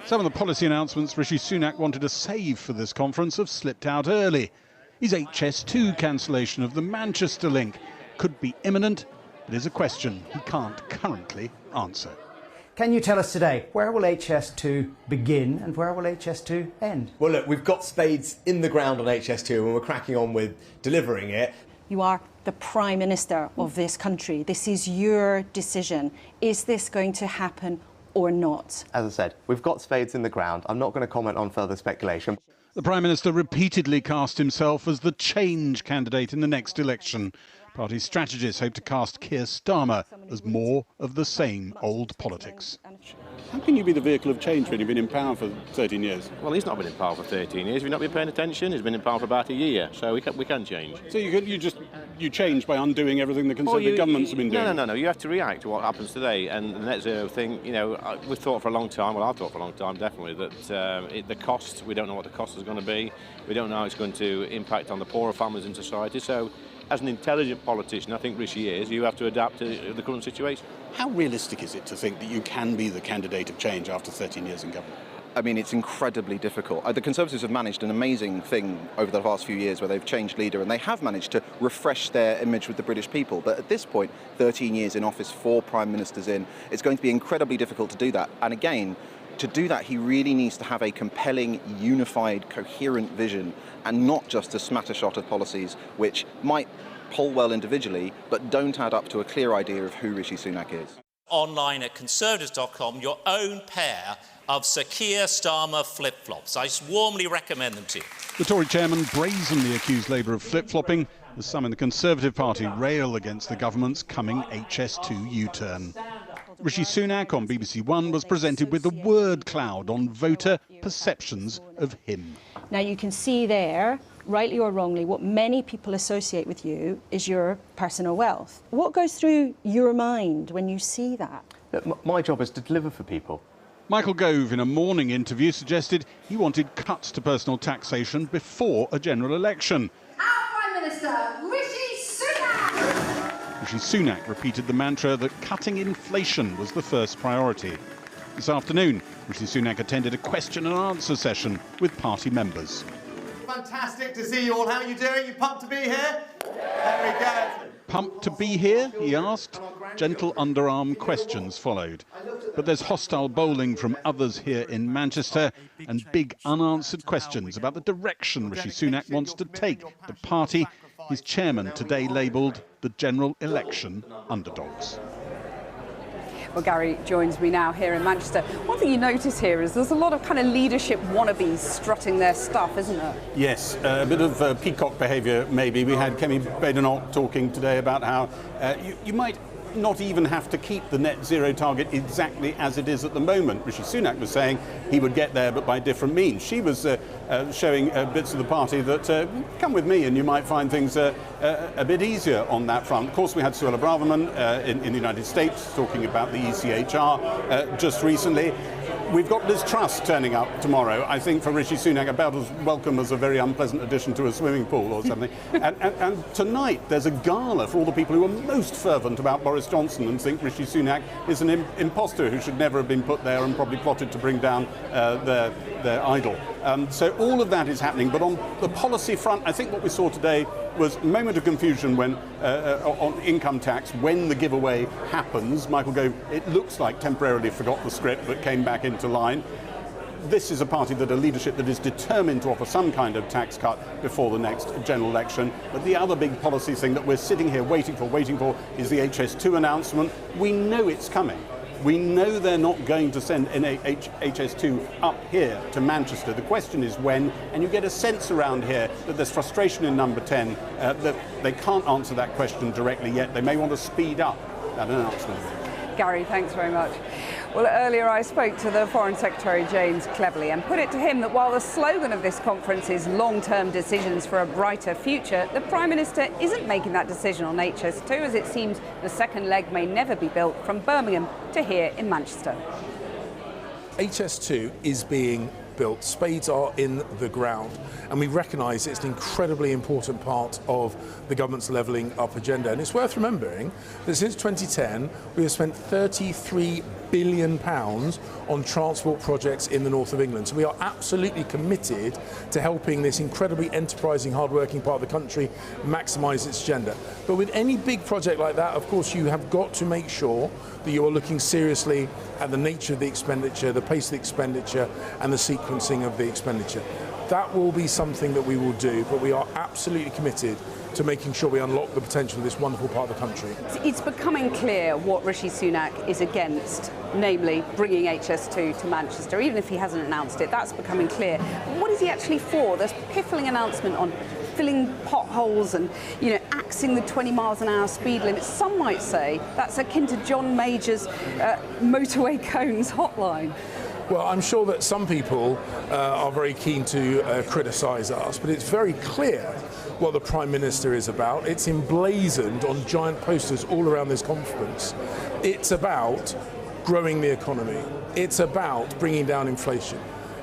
Some of the policy announcements Rishi Sunak wanted to save for this conference have slipped out early. His HS2 cancellation of the Manchester link could be imminent, but is a question he can't currently answer. Can you tell us today, where will HS2 begin and where will HS2 end? Well, look, we've got spades in the ground on HS2 and we're cracking on with delivering it. You are the Prime Minister of this country. This is your decision. Is this going to happen or not? As I said, we've got spades in the ground. I'm not going to comment on further speculation. The Prime Minister repeatedly cast himself as the change candidate in the next election. Party strategists hope to cast Keir Starmer as more of the same old politics. How can you be the vehicle of change when you've been in power for 13 years? Well, he's not been in power for 13 years. We've not been paying attention. He's been in power for about a year, so we can change. So you change by undoing everything the Conservative governments have been doing? No. You have to react to what happens today. And the net zero thing, we've thought for a long time, well, I've thought for a long time, definitely, that the cost, we don't know what the cost is going to be. We don't know how it's going to impact on the poorer families in society. So as an intelligent politician, I think Rishi is, you have to adapt to the current situation. How realistic is it to think that you can be the candidate of change after 13 years in government? I mean, it's incredibly difficult. The Conservatives have managed an amazing thing over the last few years where they've changed leader and they have managed to refresh their image with the British people. But at this point, 13 years in office, 4 prime ministers in, it's going to be incredibly difficult to do that. And again, to do that, he really needs to have a compelling, unified, coherent vision and not just a smattershot of policies which might poll well individually, but don't add up to a clear idea of who Rishi Sunak is. Online at conservatives.com, your own pair of Sir Keir Starmer flip-flops. I warmly recommend them to you. The Tory chairman brazenly accused Labour of flip-flopping as some in the Conservative Party rail against the government's coming HS2 U-turn. Rishi Sunak on BBC One was presented with a word cloud on voter perceptions of him. Now you can see there, rightly or wrongly, what many people associate with you is your personal wealth. What goes through your mind when you see that? My job is to deliver for people. Michael Gove, in a morning interview, suggested he wanted cuts to personal taxation before a general election. Our Prime Minister, Rishi Sunak! Rishi Sunak repeated the mantra that cutting inflation was the first priority. This afternoon, Rishi Sunak attended a question and answer session with party members. Fantastic to see you all. How are you doing? You pumped to be here? Very good. Pumped to be here, he asked. Gentle underarm questions followed. But there's hostile bowling from others here in Manchester and big unanswered questions about the direction Rishi Sunak wants to take the party his chairman today labelled the general election underdogs. Well, Gary joins me now here in Manchester. One thing you notice here is there's a lot of kind of leadership wannabes strutting their stuff, isn't there? Yes, a bit of peacock behaviour maybe. We had Kemi Badenoch talking today about how you might not even have to keep the net zero target exactly as it is at the moment. Rishi Sunak was saying he would get there but by different means. She was showing bits of the party that come with me and you might find things a bit easier on that front. Of course, we had Suella Braverman in the United States talking about the ECHR just recently. We've got Liz Truss turning up tomorrow, I think for Rishi Sunak about as welcome as a very unpleasant addition to a swimming pool or something. and tonight there's a gala for all the people who are most fervent about Boris Johnson and think Rishi Sunak is an imposter who should never have been put there and probably plotted to bring down their idol. So all of that is happening, but on the policy front, I think what we saw today was a moment of confusion when on income tax when the giveaway happens. Michael Gove, it looks like, temporarily forgot the script but came back into line. This is a party that a leadership that is determined to offer some kind of tax cut before the next general election. But the other big policy thing that we're sitting here waiting for is the HS2 announcement. We know it's coming. We know they're not going to send HS2 up here to Manchester. The question is when, and you get a sense around here that there's frustration in number 10, that they can't answer that question directly yet. They may want to speed up that announcement. Gary, thanks very much. Well, earlier I spoke to the Foreign Secretary James Cleverly and put it to him that while the slogan of this conference is long-term decisions for a brighter future, the Prime Minister isn't making that decision on HS2, as it seems the second leg may never be built from Birmingham to here in Manchester. HS2 is being built. Spades are in the ground. And we recognise it's an incredibly important part of the government's levelling up agenda. And it's worth remembering that since 2010, we have spent £33 billion on transport projects in the north of England. So we are absolutely committed to helping this incredibly enterprising, hard-working part of the country maximise its agenda. But with any big project like that, of course, you have got to make sure that you are looking seriously at the nature of the expenditure, the pace of the expenditure, and the sequencing of the expenditure. That will be something that we will do, but we are absolutely committed to making sure we unlock the potential of this wonderful part of the country. It's becoming clear what Rishi Sunak is against, namely bringing HS2 to Manchester. Even if he hasn't announced it, that's becoming clear. What is he actually for? There's a piffling announcement on filling potholes and, axing the 20 miles an hour speed limit. Some might say that's akin to John Major's motorway cones hotline. Well, I'm sure that some people are very keen to criticise us, but it's very clear what the Prime Minister is about. It's emblazoned on giant posters all around this conference. It's about growing the economy. It's about bringing down inflation.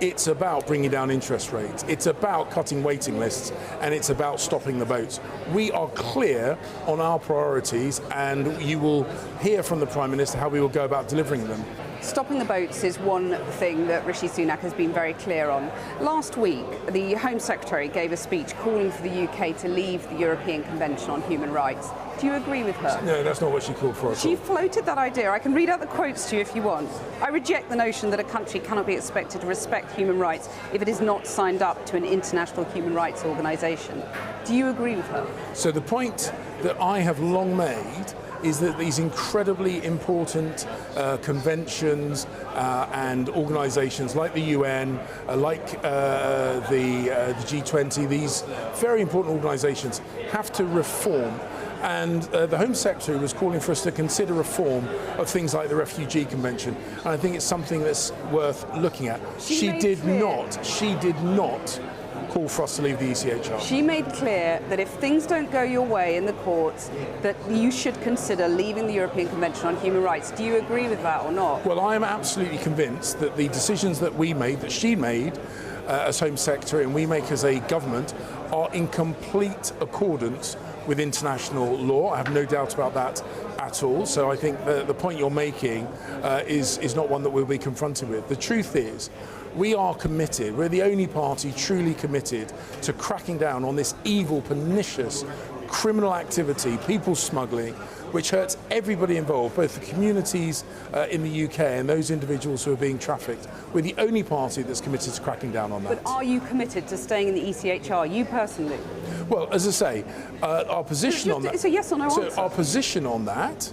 It's about bringing down interest rates. It's about cutting waiting lists, and it's about stopping the boats. We are clear on our priorities, and you will hear from the Prime Minister how we will go about delivering them. Stopping the boats is one thing that Rishi Sunak has been very clear on. Last week, the Home Secretary gave a speech calling for the UK to leave the European Convention on Human Rights. Do you agree with her? No, that's not what she called for at all. She floated that idea. I can read out the quotes to you if you want. I reject the notion that a country cannot be expected to respect human rights if it is not signed up to an international human rights organisation. Do you agree with her? So the point that I have long made is that these incredibly important conventions and organisations like the UN, like the G20, these very important organisations have to reform. And the Home Secretary was calling for us to consider reform of things like the Refugee Convention. And I think it's something that's worth looking at. She did not call for us to leave the ECHR. She made clear that if things don't go your way in the courts, that you should consider leaving the European Convention on Human Rights. Do you agree with that or not? Well, I am absolutely convinced that the decisions that we made, that she made as Home Secretary and we make as a government, are in complete accordance with international law. I have no doubt about that at all. So I think the point you're making is not one that we'll be confronted with. The truth is, we are committed, we're the only party truly committed to cracking down on this evil, pernicious, criminal activity, people smuggling, which hurts everybody involved, both the communities in the UK and those individuals who are being trafficked. We're the only party that's committed to cracking down on that. But are you committed to staying in the ECHR, you personally? Well, as I say, our position on that... It's a yes or no answer. So our position on that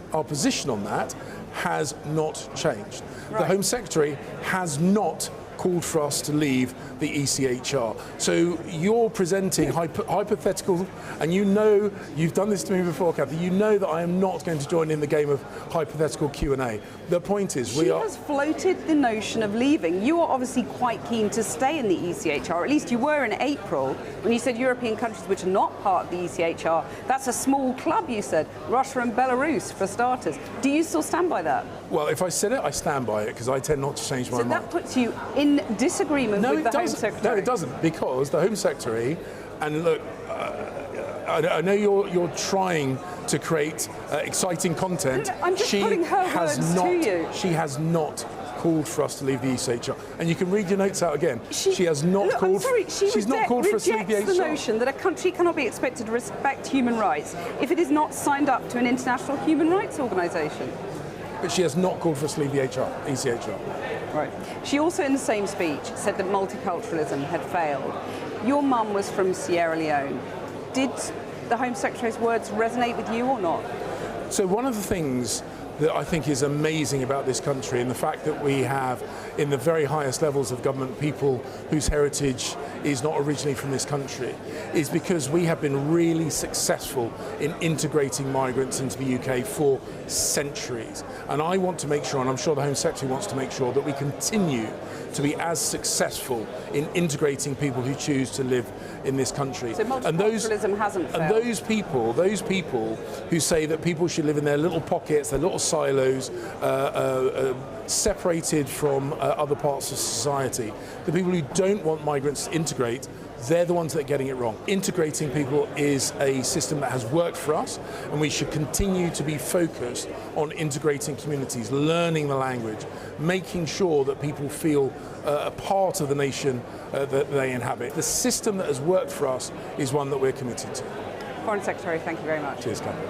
has not changed. Right. The Home Secretary has not called for us to leave the ECHR. So you're presenting hypothetical, and you know, you've done this to me before, Kathy, you know that I am not going to join in the game of hypothetical Q&A. The point is, She has floated the notion of leaving. You are obviously quite keen to stay in the ECHR, or at least you were in April, when you said European countries which are not part of the ECHR. That's a small club, you said. Russia and Belarus, for starters. Do you still stand by that? Well, if I said it, I stand by it, because I tend not to change my mind. So that puts you in disagreement with the Home Secretary? No, it doesn't, because the Home Secretary, and look, I know you're trying to create exciting content. No, I'm just putting her words to you. She has not called for us to leave the ECHR, and you can read your notes out again. She has not called. She's not called for us to leave the ECHR. The notion that a country cannot be expected to respect human rights if it is not signed up to an international human rights organisation. But she has not called for us to leave the ECHR. Right. She also, in the same speech, said that multiculturalism had failed. Your mum was from Sierra Leone. Did the Home Secretary's words resonate with you or not? So one of the things that I think is amazing about this country, and the fact that we have in the very highest levels of government people whose heritage is not originally from this country, is because we have been really successful in integrating migrants into the UK for centuries. And I want to make sure, and I'm sure the Home Secretary wants to make sure, that we continue to be as successful in integrating people who choose to live in this country. So multiculturalism hasn't failed. And those people who say that people should live in their little pockets, their little silos, separated from other parts of society. The people who don't want migrants to integrate, they're the ones that are getting it wrong. Integrating people is a system that has worked for us, and we should continue to be focused on integrating communities, learning the language, making sure that people feel a part of the nation that they inhabit. The system that has worked for us is one that we're committed to. Foreign Secretary, thank you very much. Cheers, Catherine.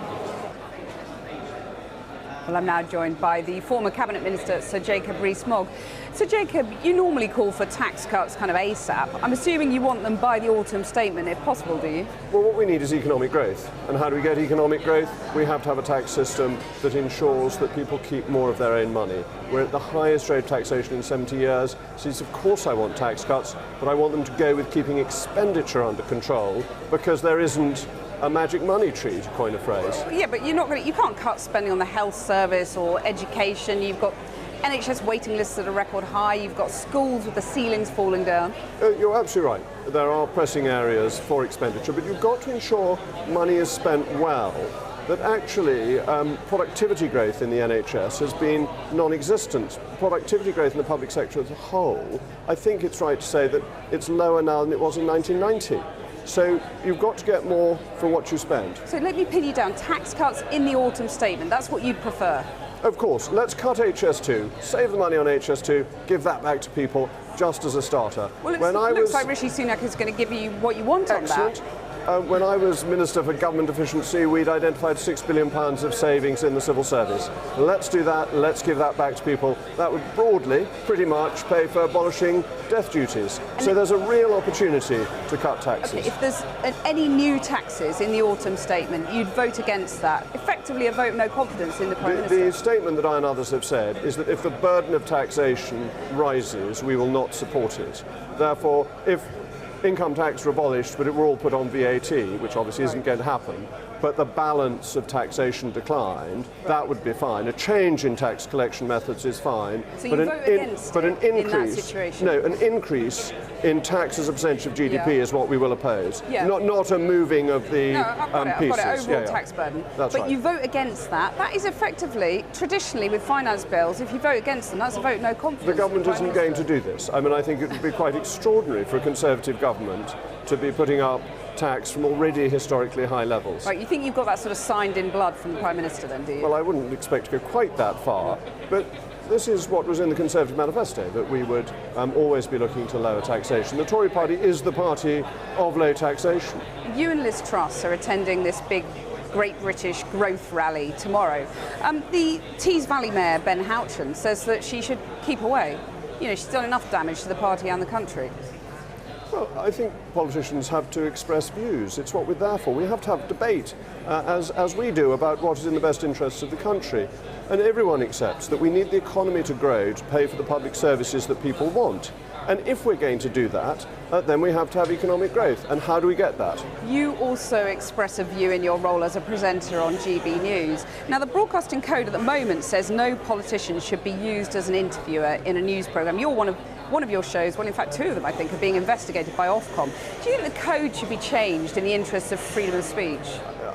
Well, I'm now joined by the former Cabinet Minister, Sir Jacob Rees-Mogg. Sir Jacob, you normally call for tax cuts kind of ASAP. I'm assuming you want them by the autumn statement, if possible, do you? Well, what we need is economic growth. And how do we get economic growth? We have to have a tax system that ensures that people keep more of their own money. We're at the highest rate of taxation in 70 years. So yes, of course I want tax cuts, but I want them to go with keeping expenditure under control, because there isn't a magic money tree, to coin a phrase. Yeah, but you can't cut spending on the health service or education. You've got NHS waiting lists at a record high. You've got schools with the ceilings falling down. You're absolutely right. There are pressing areas for expenditure, but you've got to ensure money is spent well. That actually productivity growth in the NHS has been non-existent. Productivity growth in the public sector as a whole, I think it's right to say that it's lower now than it was in 1990. So you've got to get more for what you spend. So let me pin you down. Tax cuts in the autumn statement, that's what you'd prefer? Of course. Let's cut HS2, save the money on HS2, give that back to people just as a starter. Well, it looks like Rishi Sunak is going to give you what you want on that. When I was Minister for Government Efficiency, we'd identified £6 billion of savings in the civil service. Let's do that, let's give that back to people. That would broadly, pretty much, pay for abolishing death duties. So there's a real opportunity to cut taxes. Okay, if there's any new taxes in the autumn statement, you'd vote against that. Effectively a vote of no confidence in the Prime Minister. The statement that I and others have said is that if the burden of taxation rises, we will not support it. Therefore, if income tax were abolished, but it were all put on VAT, which obviously isn't going to happen, but the balance of taxation declined, that would be fine. A change in tax collection methods is fine. So you vote against it in that situation? No, an increase in tax as a percentage of GDP is what we will oppose. Yeah. Not a moving of the pieces. I've got it, overall tax burden. That's but right. You vote against that. That is effectively, traditionally with finance bills, if you vote against them, that's a vote no confidence. The government isn't going to do this. I mean, I think it would be quite extraordinary for a Conservative government to be putting up tax from already historically high levels. Right, you think you've got that sort of signed in blood from the Prime Minister then, do you? Well, I wouldn't expect to go quite that far, but this is what was in the Conservative manifesto, that we would always be looking to lower taxation. The Tory party is the party of low taxation. You and Liz Truss are attending this big Great British Growth Rally tomorrow. The Tees Valley Mayor, Ben Houchen, says that she should keep away. You know, she's done enough damage to the party and the country. Well, I think politicians have to express views. It's what we're there for. We have to have debate, as we do, about what is in the best interests of the country. And everyone accepts that we need the economy to grow to pay for the public services that people want. And if we're going to do that, then we have to have economic growth. And how do we get that? You also express a view in your role as a presenter on GB News. Now, the Broadcasting Code at the moment says no politician should be used as an interviewer in a news programme. You're one of your shows, well, in fact, two of them, I think, are being investigated by Ofcom. Do you think the code should be changed in the interests of freedom of speech?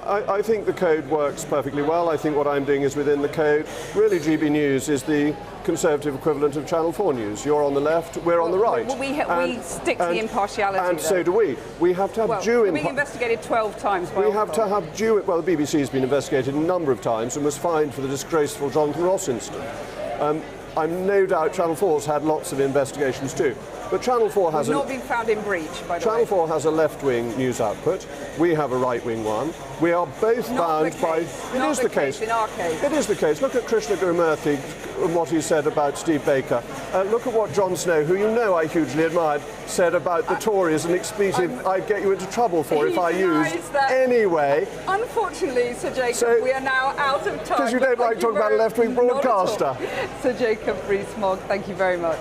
I think the code works perfectly well. I think what I'm doing is within the code. Really, GB News is the Conservative equivalent of Channel 4 News. You're on the left, we're on the right. Well, we stick to the impartiality. And so do we. We have to have due... We're being investigated 12 times by We have to have due... Well, the BBC has been investigated a number of times and was fined for the disgraceful Jonathan Ross incident. I'm no doubt Channel 4's had lots of investigations too. But Channel 4 has not been found in breach, by the way. Channel 4 has a left-wing news output. We have a right-wing one. We are both bound by... It is the case. In our case. It is the case. Look at Krishna Gurumurthy and what he said about Steve Baker. Look at what Jon Snow, who you know I hugely admired, said about the Tories, an expletive I'd get you into trouble for if I used. Anyway. Unfortunately, Sir Jacob, we are now out of time. Because you don't like talking about a left-wing broadcaster. Sir Jacob Rees-Mogg, thank you very much.